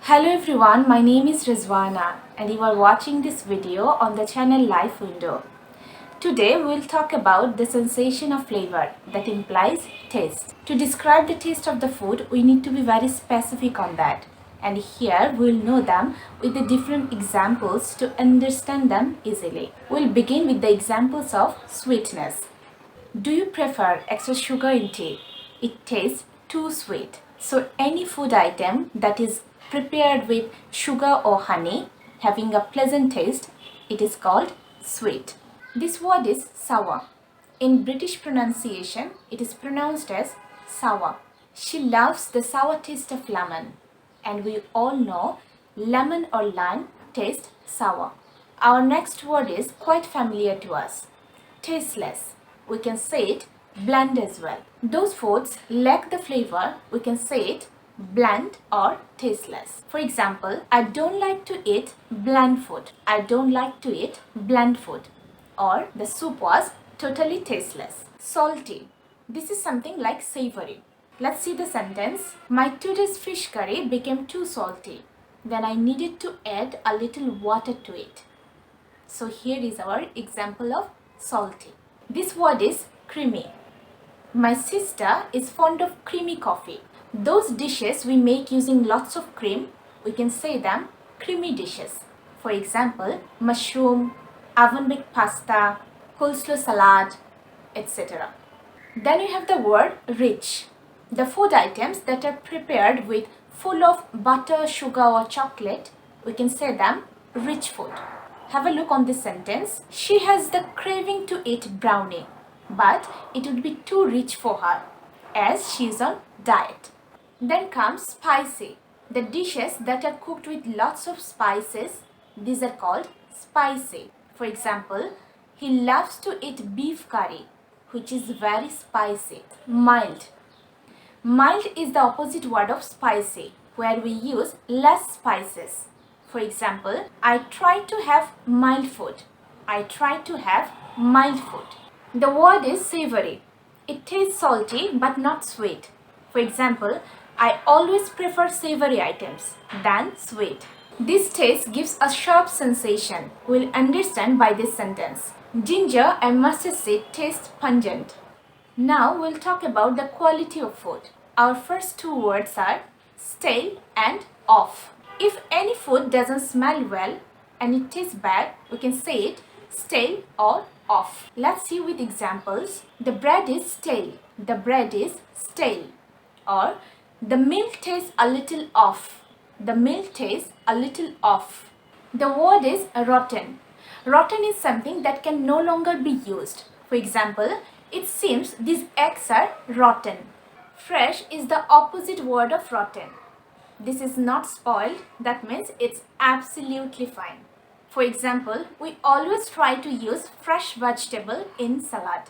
Hello everyone, my name is Rizwana and you are watching this video on the channel Life Window. Today we will talk about the sensation of flavor that implies taste. To describe the taste of the food, we need to be very specific on that. And here we will know them with the different examples to understand them easily. We'll begin with the examples of sweetness. Do you prefer extra sugar in tea? It tastes too sweet. So any food item that is prepared with sugar or honey having a pleasant taste, it is called sweet. This word is sour. In British pronunciation, it is pronounced as sour. She loves the sour taste of lemon, and we all know lemon or lime taste sour. Our next word is quite familiar to us, tasteless. We can say it bland as well. Those foods lack the flavor, we can say it bland or tasteless. For example, I don't like to eat bland food. I don't like to eat bland food. Or the soup was totally tasteless. Salty. This is something like savory. Let's see the sentence. My today's fish curry became too salty. Then I needed to add a little water to it. So here is our example of salty. This word is creamy. My sister is fond of creamy coffee. Those dishes we make using lots of cream, we can say them creamy dishes. For example, mushroom, oven-baked pasta, coleslaw salad, etc. Then you have the word rich. The food items that are prepared with full of butter, sugar or chocolate, we can say them rich food. Have a look on this sentence. She has the craving to eat brownie, but it would be too rich for her as she is on diet. Then comes spicy. The dishes that are cooked with lots of spices, these are called spicy. For example, he loves to eat beef curry, which is very spicy. Mild. Mild is the opposite word of spicy, where we use less spices. For example, I try to have mild food. I try to have mild food. The word is savory. It tastes salty but not sweet. For example, I always prefer savory items than sweet. This taste gives a sharp sensation. We'll understand by this sentence. Ginger and mustard seed taste pungent. Now we'll talk about the quality of food. Our first two words are stale and off. If any food doesn't smell well and it tastes bad, we can say it stale or off. Let's see with examples. The bread is stale. The bread is stale. Or the milk tastes a little off. The milk tastes a little off. The word is rotten. Rotten is something that can no longer be used. For example, it seems these eggs are rotten. Fresh is the opposite word of rotten. This is not spoiled, that means it's absolutely fine. For example, we always try to use fresh vegetable in salad.